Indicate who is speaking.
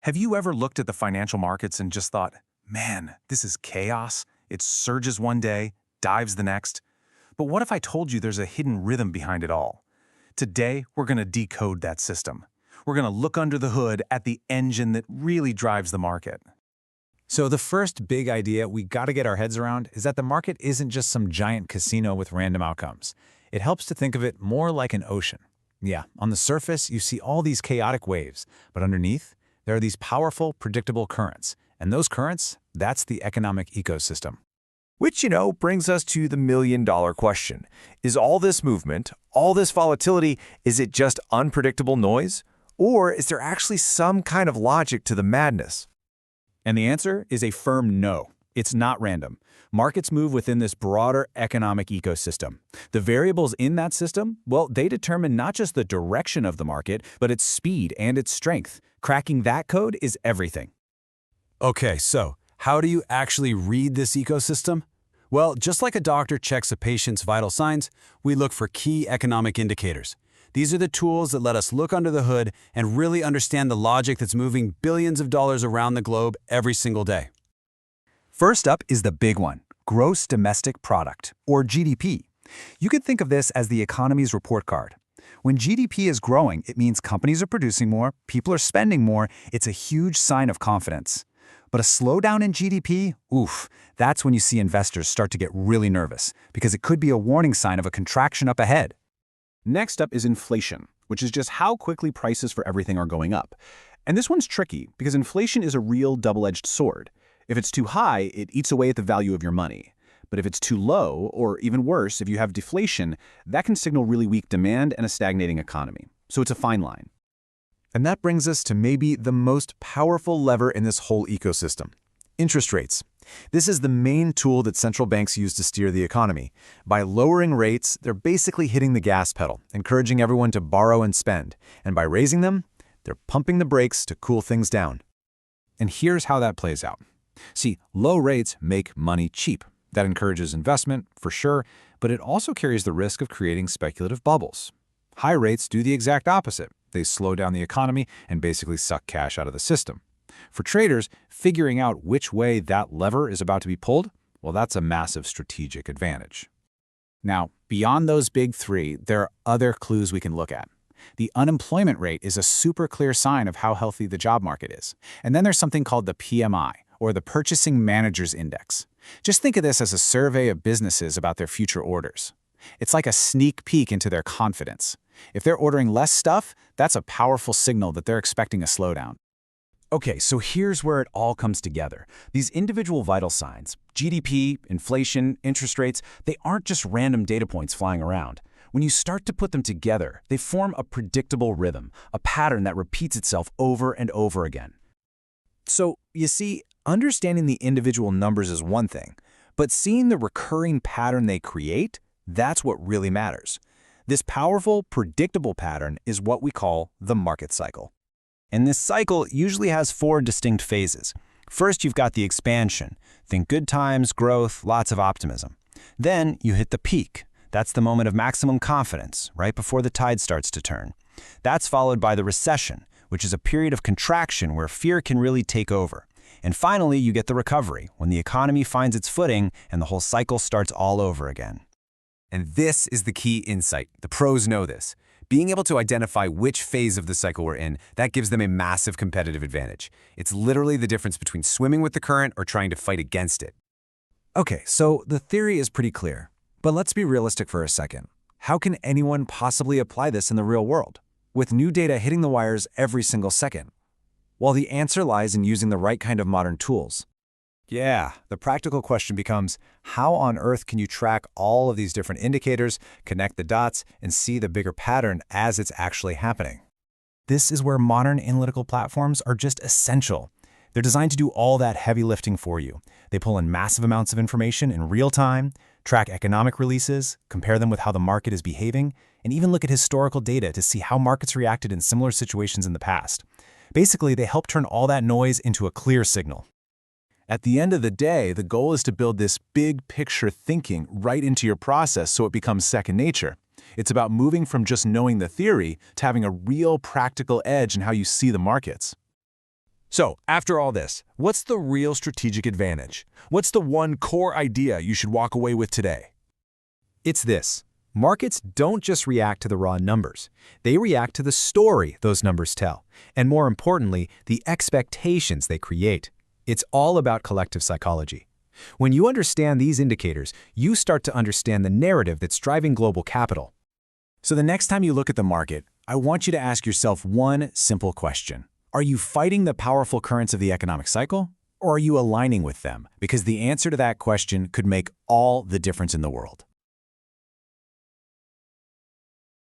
Speaker 1: Have you ever looked at the financial markets and just thought, man, this is chaos? It surges one day, dives the next. But what if I told you there's a hidden rhythm behind it all? Today, we're going to decode that system. We're going to look under the hood at the engine that really drives the market.
Speaker 2: So the first big idea we got to get our heads around is that the market isn't just some giant casino with random outcomes. It helps to think of it more like an ocean. Yeah, on the surface, you see all these chaotic waves, but underneath, there are these powerful, predictable currents. And those currents, that's the economic ecosystem.
Speaker 3: Which, brings us to the million-dollar question. Is all this movement, all this volatility, is it just unpredictable noise? Or is there actually some kind of logic to the madness?
Speaker 2: And the answer is a firm no. It's not random. Markets move within this broader economic ecosystem. The variables in that system, well, they determine not just the direction of the market, but its speed and its strength. Cracking that code is everything. Okay, so how do you actually read this ecosystem? Well, just like a doctor checks a patient's vital signs, we look for key economic indicators. These are the tools that let us look under the hood and really understand the logic that's moving billions of dollars around the globe every single day.
Speaker 4: First up is the big one, gross domestic product, or GDP. You could think of this as the economy's report card. When GDP is growing, it means companies are producing more, people are spending more, it's a huge sign of confidence. But a slowdown in GDP, that's when you see investors start to get really nervous, because it could be a warning sign of a contraction up ahead.
Speaker 5: Next up is inflation, which is just how quickly prices for everything are going up. And this one's tricky because inflation is a real double-edged sword. If it's too high, it eats away at the value of your money. But if it's too low, or even worse, if you have deflation, that can signal really weak demand and a stagnating economy. So it's a fine line.
Speaker 3: And that brings us to maybe the most powerful lever in this whole ecosystem: interest rates. This is the main tool that central banks use to steer the economy. By lowering rates, they're basically hitting the gas pedal, encouraging everyone to borrow and spend. And by raising them, they're pumping the brakes to cool things down.
Speaker 2: And here's how that plays out. See, low rates make money cheap. That encourages investment, for sure, but it also carries the risk of creating speculative bubbles. High rates do the exact opposite. They slow down the economy and basically suck cash out of the system. For traders, figuring out which way that lever is about to be pulled, well, that's a massive strategic advantage. Now, beyond those big three, there are other clues we can look at. The unemployment rate is a super clear sign of how healthy the job market is. And then there's something called the PMI, or the Purchasing Managers Index. Just think of this as a survey of businesses about their future orders. It's like a sneak peek into their confidence. If they're ordering less stuff, that's a powerful signal that they're expecting a slowdown.
Speaker 4: Okay, so here's where it all comes together. These individual vital signs, GDP, inflation, interest rates, they aren't just random data points flying around. When you start to put them together, they form a predictable rhythm, a pattern that repeats itself over and over again. So, you see, understanding the individual numbers is one thing, but seeing the recurring pattern they create, that's what really matters. This powerful, predictable pattern is what we call the market cycle. And this cycle usually has 4 distinct phases. First, you've got the expansion. Think good times, growth, lots of optimism. Then you hit the peak. That's the moment of maximum confidence, right before the tide starts to turn. That's followed by the recession, which is a period of contraction where fear can really take over. And finally, you get the recovery, when the economy finds its footing and the whole cycle starts all over again.
Speaker 3: And this is the key insight. The pros know this. Being able to identify which phase of the cycle we're in, that gives them a massive competitive advantage. It's literally the difference between swimming with the current or trying to fight against it.
Speaker 4: Okay, so the theory is pretty clear. But let's be realistic for a second. How can anyone possibly apply this in the real world, with new data hitting the wires every single second? Well, the answer lies in using the right kind of modern tools. Yeah, the practical question becomes, how on earth can you track all of these different indicators, connect the dots, and see the bigger pattern as it's actually happening? This is where modern analytical platforms are just essential. They're designed to do all that heavy lifting for you. They pull in massive amounts of information in real time, track economic releases, compare them with how the market is behaving, and even look at historical data to see how markets reacted in similar situations in the past. Basically, they help turn all that noise into a clear signal.
Speaker 1: At the end of the day, the goal is to build this big picture thinking right into your process so it becomes second nature. It's about moving from just knowing the theory to having a real practical edge in how you see the markets.
Speaker 6: So, after all this, what's the real strategic advantage? What's the one core idea you should walk away with today?
Speaker 3: It's this. Markets don't just react to the raw numbers. They react to the story those numbers tell, and more importantly, the expectations they create. It's all about collective psychology. When you understand these indicators, you start to understand the narrative that's driving global capital.
Speaker 4: So the next time you look at the market, I want you to ask yourself one simple question. Are you fighting the powerful currents of the economic cycle, or are you aligning with them? Because the answer to that question could make all the difference in the world.